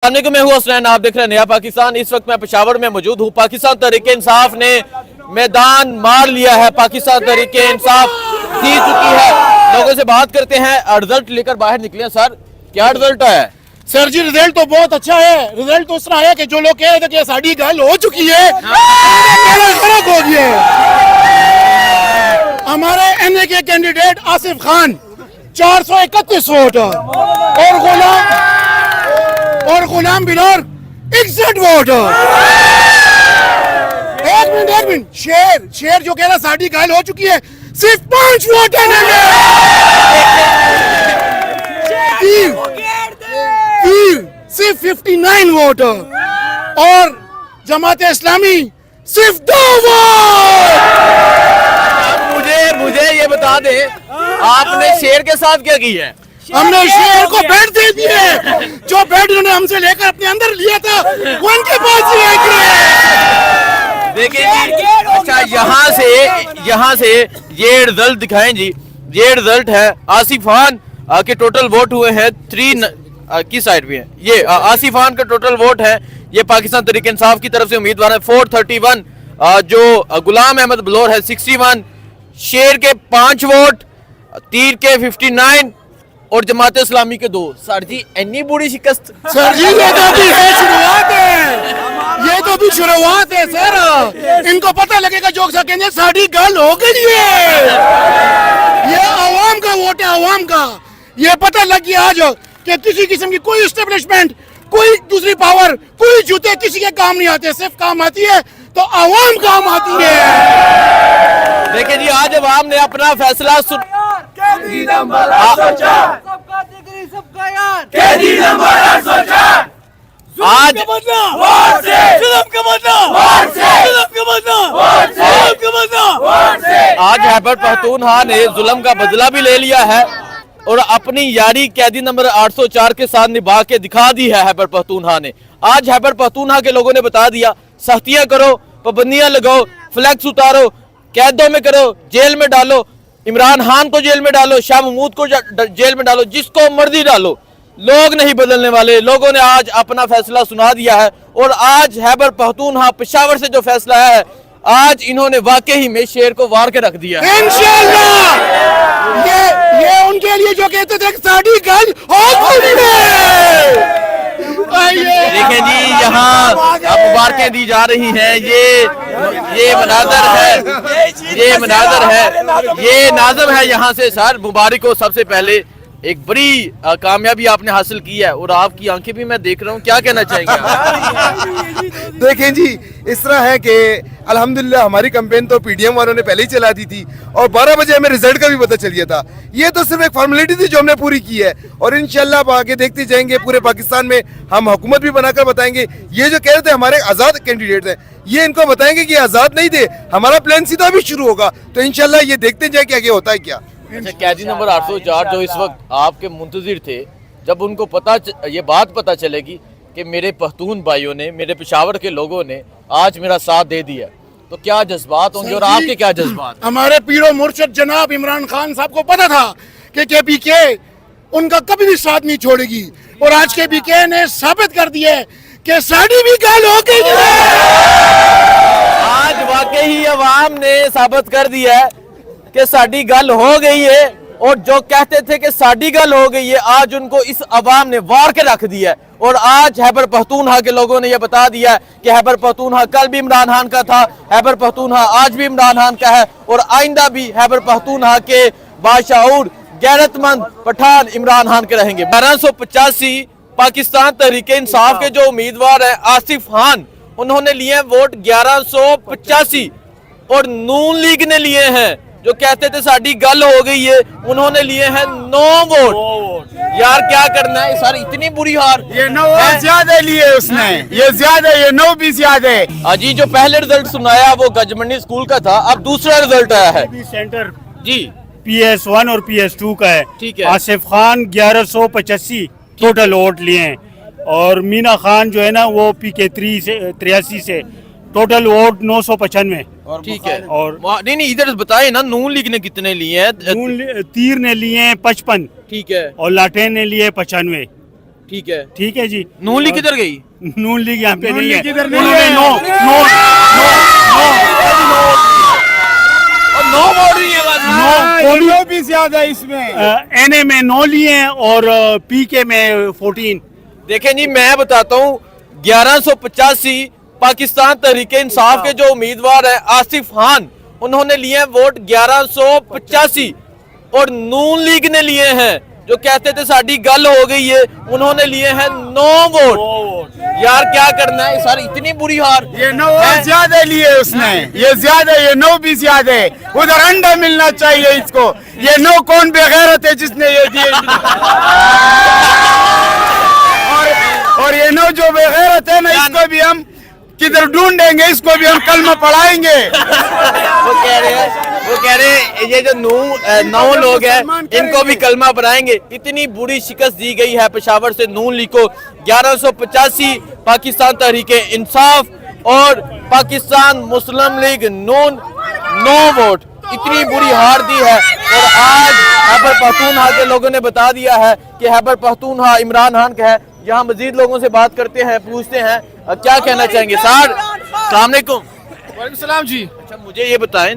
को मैं हूं हुसैन, आप देख रहे हैं नया पाकिस्तान। इस वक्त मैं पेशावर में मौजूद हूं। पाकिस्तान तहरीके इंसाफ ने मैदान मार लिया है। पाकिस्तान तहरीके इंसाफ जीत चुकी है। लोगों से बात करते हैं। रिजल्ट लेकर बाहर निकले सर, क्या रिजल्ट है? सर जी रिजल्ट तो बहुत अच्छा है। रिजल्ट तो इस तरह है कि जो लोग कह रहे थे कि साड़ी गल हो चुकी है, गलत हो गई है। हमारे एनए के कैंडिडेट आसिफ खान 431 वोट और गुलाम बिलोर 61 वोट। एक मिनट, शेर जो कह रहा साड़ी गल हो चुकी है, सिर्फ 5 वोट है। सिर्फ 59 वोट और जमात इस्लामी सिर्फ 2 वोट। मुझे ये बता दे, आपने शेर के साथ क्या किया है? हमने शेर को बेड दे दिए। जो बेड उन्होंने हमसे लेकर अपने अंदर लिया था वो उनके पास ही है। देखिए अच्छा, यहाँ से ये रिजल्ट दिखाएं जी। ये रिजल्ट है आसिफ खान के टोटल वोट हुए हैं 3 किस साइड पे है ये? आसिफ खान का टोटल वोट है, ये पाकिस्तान तहरीक इंसाफ की तरफ से उम्मीदवार है 431। जो गुलाम अहमद बलोर है 61, शेर के 5 वोट, तीर के 59 और जमात इस्लामी के 2। सर जी इतनी बुरी शिकस्त? सर जी ये तो अभी है शुरुआत है, ये तो अभी शुरुआत है सर। इनको पता लगेगा जो सकेंगे साड़ी गल हो गई है। ये आवाम का वोट है, आवाम का। ये पता लग गया आज कि किसी किस्म की कोई एस्टेब्लिशमेंट, कोई दूसरी पावर, कोई जूते किसी के काम नहीं आते। सिर्फ काम आती है तो आवाम काम आती है। देखिए जी, आज आवाम ने अपना फैसला सुन आज हैबर पख्तूनख्वा ने जुल्म का बदला भी ले लिया है और अपनी यारी कैदी नंबर 804 के साथ निभा के दिखा दी है हैबर पख्तूनख्वा ने। आज हैबर पख्तूनख्वा के लोगों ने बता दिया, सख्तियां करो, पाबंदियां लगाओ, फ्लैक्स उतारो, कैदों में करो, जेल में डालो, इमरान खान को जेल में डालो, शाह महमूद को जेल में डालो, जिसको मर्जी डालो। लोग नहीं बदलने वाले। लोगों ने आज अपना फैसला सुना दिया है और आज हैबर पख्तूनख्वा पेशावर से जो फैसला है, आज इन्होंने वाकई में शेर को वार के रख दिया है। इंशाअल्लाह ये उनके लिए जो कहते थे साड़ी गल हो गई है। देखें जी, यहाँ मुबारकें दी जा रही हैं। ये मनाजर है, ये नाज़म है। यहाँ से सर मुबारक हो। सबसे पहले एक बड़ी कामयाबी आपने हासिल की है और आपकी आंखें भी मैं देख रहा हूँ, क्या कहना चाहेंगे आप? देखें जी, इस तरह है कि अल्हम्दुलिल्लाह हमारी कैंपेन तो पीडीएम वालों ने पहले ही चला दी थी और 12 बजे हमें रिजल्ट का भी पता चल गया था। ये तो सिर्फ एक फॉर्मेलिटी थी जो हमने पूरी की है और इंशाल्लाह अब आगे देखते जाएंगे। पूरे पाकिस्तान में हम हुकूमत भी बनाकर बताएंगे। ये जो कह रहे थे हमारे आज़ाद कैंडिडेट हैं, ये इनको बताएंगे कि आज़ाद नहीं थे, हमारा प्लान सीधा अभी शुरू होगा। तो इंशाल्लाह ये देखते जाए कि आगे होता है क्या। अच्छा, कैदी नंबर 804 जो इस वक्त आपके मुंतजिर थे, जब उनको ये बात पता चलेगी कि मेरे पख्तून भाइयों ने, मेरे पेशावर के लोगों ने आज मेरा साथ दे दिया, तो क्या जज्बात होंगे और आपके क्या जज्बात? हमारे पीरो मुर्शद जनाब इमरान खान साहब को पता था कि केपीके उनका कभी भी साथ नहीं छोड़ेगी और आज केपीके ने साबित कर दिया कि साड़ी भी गल हो गई है। आज वाकई अवाम ने साबित कर दिया है कि साड़ी गल हो गई है और जो कहते थे कि साड़ी गल हो गई है, आज उनको इस अवाम ने वार के रख दिया है। और आज हैबर पख्तूनख्वा के लोगों ने यह बता दिया कि हैबर पख्तूनख्वा कल भी इमरान खान का था, हैबर पख्तूनख्वा आज भी इमरान खान का है और आइंदा भी हैबर पख्तूनख्वा के बाशऊर गैरतमंद पठान इमरान खान के रहेंगे। 1285 पाकिस्तान तहरीक इंसाफ के जो उम्मीदवार है आसिफ खान, उन्होंने लिए वोट 1185 और नून लीग ने लिए हैं, जो कहते थे साड़ी गल हो गई है, उन्होंने लिए हैं 9 वोट। यार क्या करना है सर, इतनी बुरी हार। ये 9 ज्यादा लिए उसने, ये ज्यादा, ये 9 भी ज्यादा है। अजी जो पहले रिजल्ट सुनाया वो गजमंडी स्कूल का था, अब दूसरा रिजल्ट आया है सेंटर जी PS1 और PS2 का है। ठीक है। आसिफ खान 1185 टोटल वोट लिए हैं और मीना खान जो है ना वो PK3 से 83 से टोटल वोट 995। ठीक है। और नहीं इधर बताए ना, नून लीग ने कितने लिए हैं? तीर ने लिए हैं 55। ठीक है। और लाटेन ने लिए 95। ठीक है, ठीक है जी। नून लीग किधर गई? नून लीग यहाँ पे नहीं है, लीग इधर नहीं उन्होंने है। नो नो और नो वोट नहीं है बस। नो भी ज्यादा है इसमें। एनए में 9 लिए हैं और पीके में 14। देखें जी, मैं बताता हूँ 1185 पाकिस्तान तहरीक इंसाफ के जो उम्मीदवार है आसिफ खान, उन्होंने लिए हैं वोट 1185 और नून लीग ने लिए हैं जो कहते थे साड़ी गल हो गई है, उन्होंने लिए हैं 9 वोट। यार क्या करना है सर, इतनी बुरी हार। ये 9 और ज्यादा लिए उसने, ये ज्यादा, ये 9 भी ज्यादा है। उधर अंडा मिलना चाहिए इसको। ये 9 कौन बेगैरत है जिसने ये दिए? और ये 9 जो बेगैरत है ना, इसको भी हम किधर ढूंढेंगे, इसको भी हम कलमा पढ़ाएंगे। वो कह रहे हैं ये जो 9 लोग हैं इनको भी कलमा पढ़ाएंगे। इतनी बुरी शिकस्त दी गई है पेशावर से नून लीग को। 1185 पाकिस्तान तहरीक इंसाफ और पाकिस्तान मुस्लिम लीग नून 9 वोट, इतनी बुरी हार दी है। और आज खैबर पख्तूनख्वा के लोगों ने बता दिया है कि खैबर पख्तूनख्वा इमरान खान का है। यहाँ मजीद लोगों से बात करते हैं, पूछते हैं क्या कहना चाहेंगे। सर अस्सलाम वालेकुम। वालेकुम सलाम जी। अच्छा मुझे ये बताएं,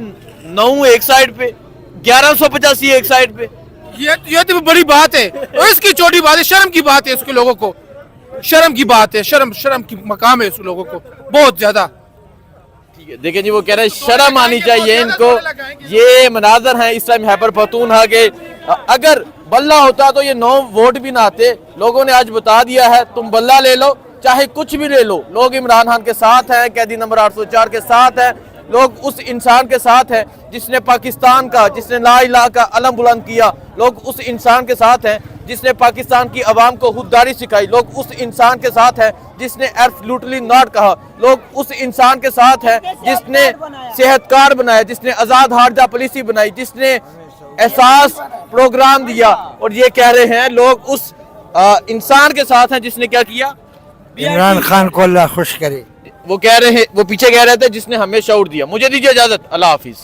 9 एक साइड पे, 1185 एक साइड पे, ये तो बड़ी बात है, और इसकी छोटी बात है, शर्म की बात है। इसके लोगों को शर्म की बात है, शर्म की मकाम है इस लोगों को बहुत ज्यादा। ठीक है। देखें जी, वो कह रहे हैं शर्म आनी चाहिए इनको। ये मनाजर हैं इस टाइम खैबर पख्तूनख्वा के। अगर बल्ला होता तो ये 9 वोट भी ना आते। लोगों ने आज बता दिया है तुम बल्ला ले लो, चाहे कुछ भी ले लो। लोग इमरान खान के साथ हैं, कैदी नंबर 804 के साथ हैं, लोग उस इंसान के साथ हैं जिसने पाकिस्तान का, जिसने ला इलाहा का अलम बुलंद किया। लोग उस इंसान के साथ हैं जिसने पाकिस्तान की आवाम को खुददारी सिखाई। लोग उस इंसान के साथ हैं जिसने एब्सोल्युटली नॉट कहा। लोग उस इंसान के साथ हैं जिसने सेहत कार्ड बनाया, जिसने आज़ाद हारजा पॉलिसी बनाई, जिसने एहसास प्रोग्राम दिया। और ये कह रहे हैं लोग उस इंसान के साथ हैं जिसने क्या किया, इमरान खान को अल्लाह खुश करे। वो कह रहे हैं, वो पीछे कह रहे थे जिसने हमें शऊर दिया। मुझे दीजिए इजाजत, अल्लाह हाफिज।